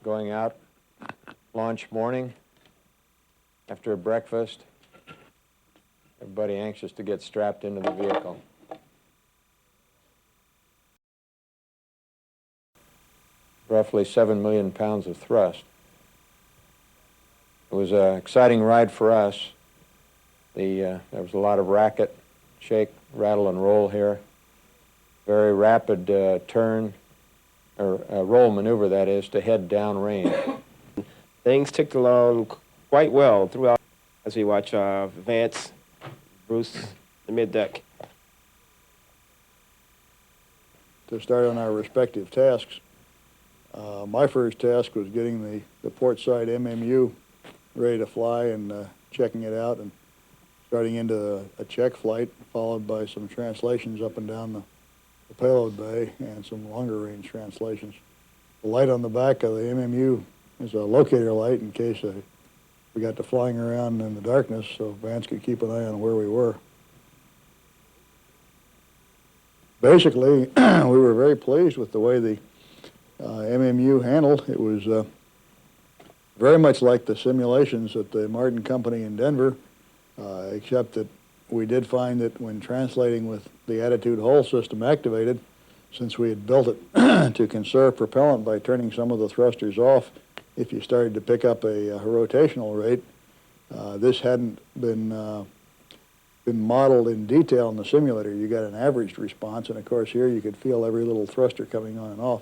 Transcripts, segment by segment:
going out launch morning after a breakfast. Everybody anxious to get strapped into the vehicle. Roughly 7 million pounds of thrust. It was an exciting ride for us. There was a lot of racket, shake, rattle, and roll here. Very rapid turn, or roll maneuver, that is, to head downrange. Things ticked along quite well throughout as we watch Vance, Bruce, the mid-deck. To start on our respective tasks, my first task was getting the port side MMU ready to fly and checking it out and starting into a check flight, followed by some translations up and down the payload bay and some longer range translations. The light on the back of the MMU is a locator light in case we got to flying around in the darkness, so Vance could keep an eye on where we were. Basically, we were very pleased with the way the MMU handled. It was very much like the simulations at the Martin Company in Denver, except that we did find that when translating with the attitude hull system activated, since we had built it to conserve propellant by turning some of the thrusters off if you started to pick up a rotational rate, this hadn't been modeled in detail in the simulator. You got an averaged response, and of course here you could feel every little thruster coming on and off.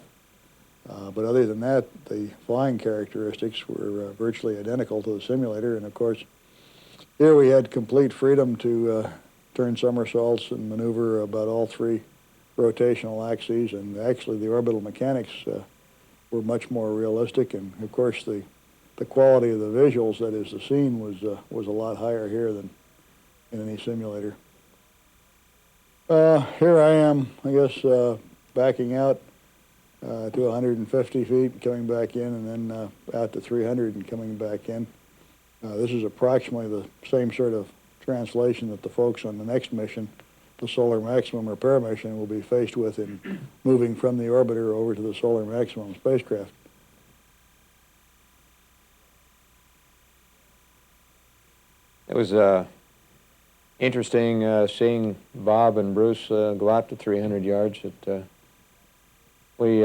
But other than that, the flying characteristics were virtually identical to the simulator, and of course here we had complete freedom to turn somersaults and maneuver about all three rotational axes, and actually the orbital mechanics were much more realistic, and of course the quality of the visuals, that is the scene, was a lot higher here than in any simulator. Here I am, I guess, backing out to 150 feet, coming back in, and then out to 300 and coming back in. This is approximately the same sort of translation that the folks on the next mission, the Solar Maximum repair mission, will be faced with in moving from the orbiter over to the Solar Maximum spacecraft. It was interesting seeing Bob and Bruce go out to 300 yards. We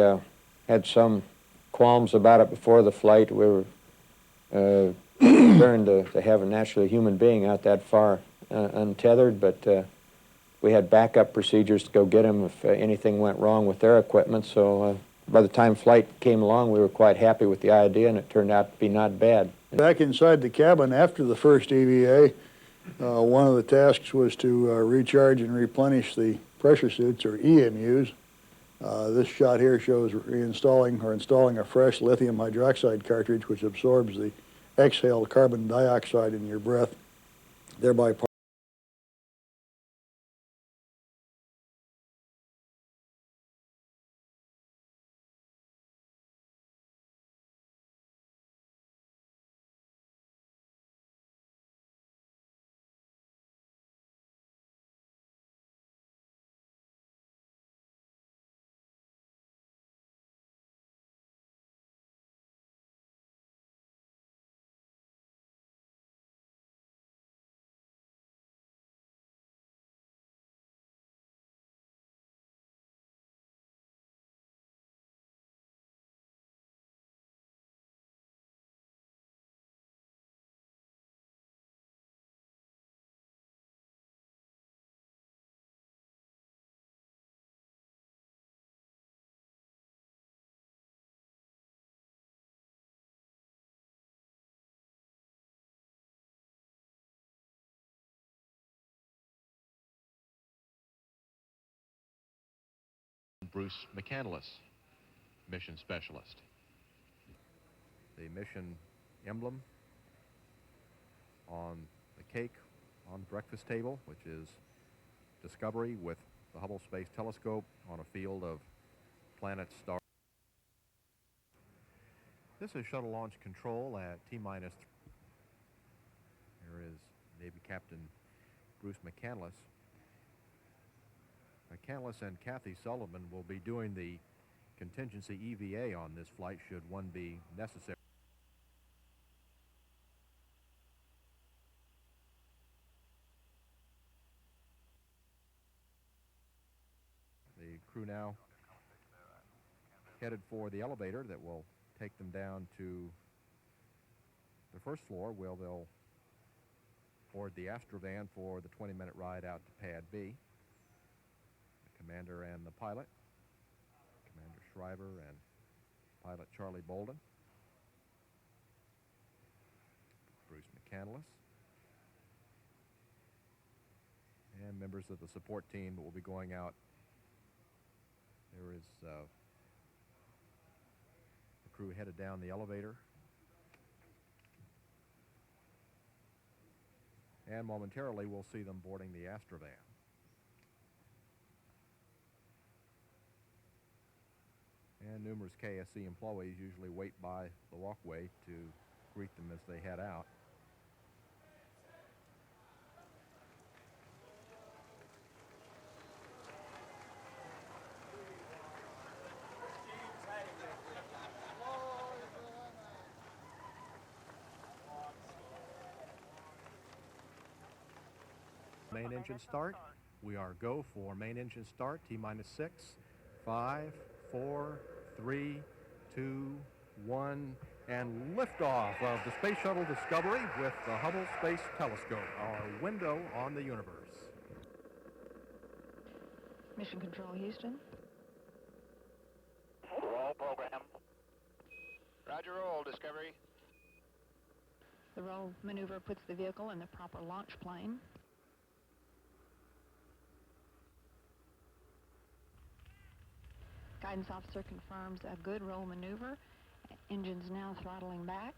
had some qualms about it before the flight. We were concerned to have a naturally human being out that far untethered, but we had backup procedures to go get them if anything went wrong with their equipment. So by the time flight came along, we were quite happy with the idea, and it turned out to be not bad. Back inside the cabin after the first EVA, one of the tasks was to recharge and replenish the pressure suits, or EMUs. This shot here shows installing a fresh lithium hydroxide cartridge which absorbs the exhaled carbon dioxide in your breath, thereby Bruce McCandless, mission specialist. The mission emblem on the cake on the breakfast table, which is discovery with the Hubble Space Telescope on a field of planets, stars. This is shuttle launch control at T-minus. Here is Navy Captain Bruce McCandless. McCandless and Kathy Sullivan will be doing the contingency EVA on this flight should one be necessary. The crew now headed for the elevator that will take them down to the first floor, where they'll board the Astrovan for the 20-minute ride out to Pad B. The commander and the pilot, Commander Shriver and pilot Charlie Bolden, Bruce McCandless, and members of the support team that will be going out. There is the crew headed down the elevator. And momentarily we'll see them boarding the Astrovan. And numerous KSC employees usually wait by the walkway to greet them as they head out. Main engine start. We are go for main engine start. T-minus 6, 5, 4, 3, 2, 1, and liftoff of the Space Shuttle Discovery with the Hubble Space Telescope, our window on the universe. Mission Control, Houston. Roll program. Roger, roll, Discovery. The roll maneuver puts the vehicle in the proper launch plane. Guidance officer confirms a good roll maneuver. Engines now throttling back.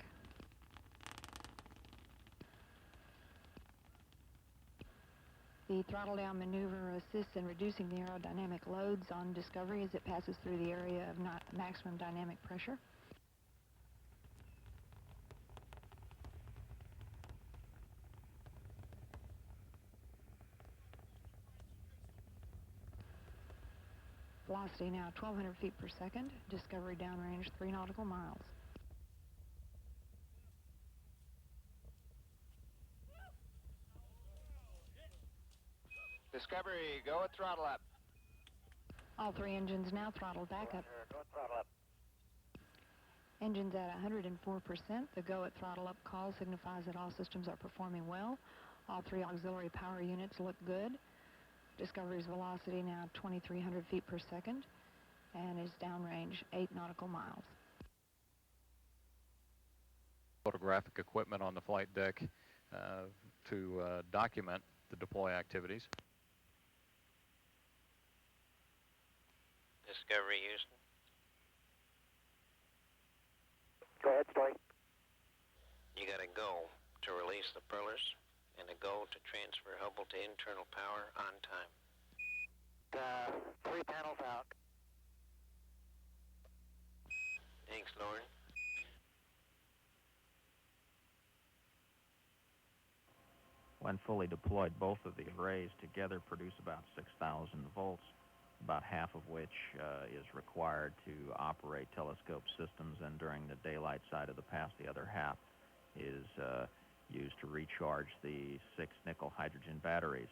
The throttle down maneuver assists in reducing the aerodynamic loads on Discovery as it passes through the area of maximum dynamic pressure. Velocity now 1,200 feet per second. Discovery downrange 3 nautical miles. Discovery, go at throttle up. All 3 engines now throttled back up. Go at throttle up. Engines at 104%. The go at throttle up call signifies that all systems are performing well. All 3 auxiliary power units look good. Discovery's velocity now 2,300 feet per second and is downrange 8 nautical miles. Photographic equipment on the flight deck to document the deploy activities. Discovery, Houston. Go ahead, Story. You got a go to release the propellers and a go to transfer Hubble to internal power on time. 3 panels out. Thanks, Lauren. When fully deployed, both of the arrays together produce about 6,000 volts, about half of which is required to operate telescope systems, and during the daylight side of the pass, the other half is used to recharge the 6 nickel hydrogen batteries.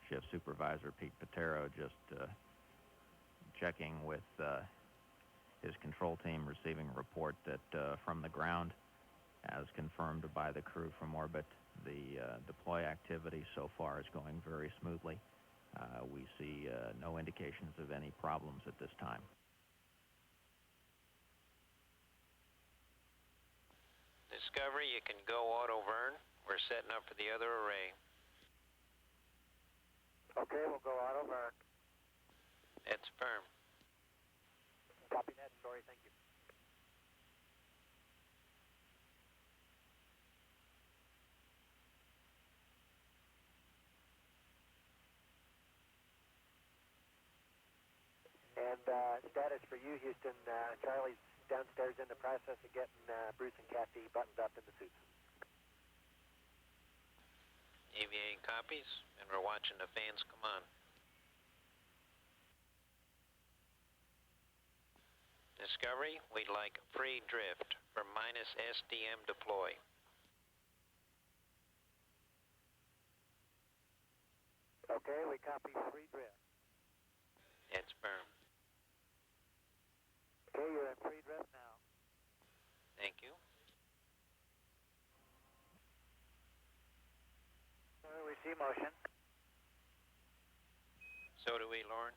Shift Supervisor Pete Patero just checking with his control team, receiving a report that from the ground, as confirmed by the crew from orbit, the deploy activity so far is going very smoothly. We see no indications of any problems at this time. Discovery, you can go auto burn. We're setting up for the other array. Okay, we'll go auto burn. It's firm. Copy that, Story, thank you. And status for you, Houston. Charlie's downstairs in the process of getting Bruce and Kathy buttoned up in the suits. EVA copies, and we're watching the fans come on. Discovery, we'd like free drift for minus SDM deploy. Okay, we copy free drift. It's firm. Okay, you're in free drift now. Thank you. We see motion. So do we, Lauren.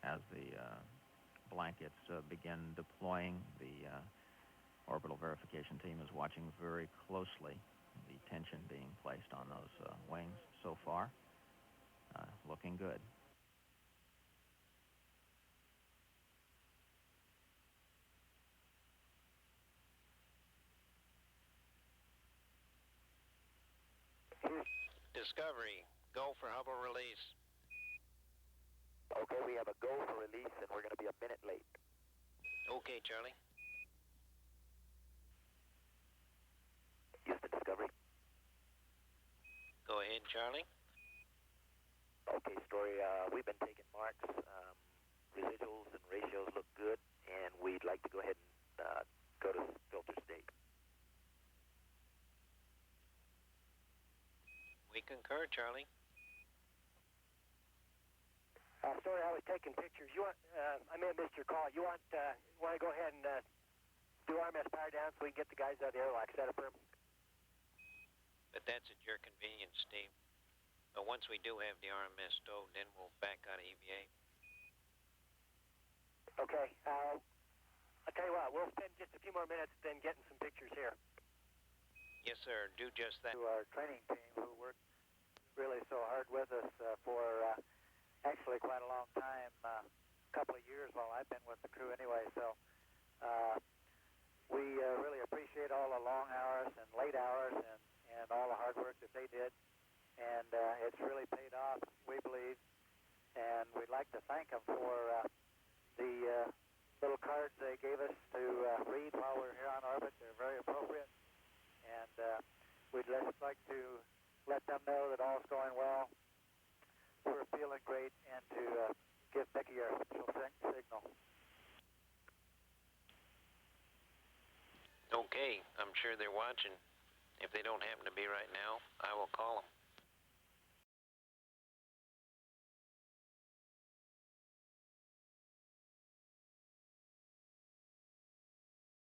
As the blankets begin deploying, the orbital verification team is watching very closely the tension being placed on those wings so far. Looking good. Discovery, go for Hubble release. Okay, we have a go for release, and we're going to be a minute late. Okay, Charlie. Houston, Discovery. Go ahead, Charlie. Okay, Story, we've been taking marks. Residuals and ratios look good, and we'd like to go ahead and go to filter state. We concur, Charlie. Story, I was taking pictures. You want? I may have missed your call. You want to go ahead and do RMS power down so we can get the guys out of the airlock set up for them? But that's at your convenience, Steve. But once we do have the RMS stowed, then we'll back out of EVA. Okay. I'll tell you what. We'll spend just a few more minutes then getting some pictures here. Yes, sir. Do just that. To our training team who worked really so hard with us for actually quite a long time, a couple of years while I've been with the crew anyway. So we really appreciate all the long hours and late hours and all the hard work that they did. And it's really paid off, we believe. And we'd like to thank them for the little cards they gave us to read while we're here on orbit. They're very appropriate. And we'd just like to let them know that all's going well. We're feeling great, and to give Becky our official signal. Okay, I'm sure they're watching. If they don't happen to be right now, I will call them.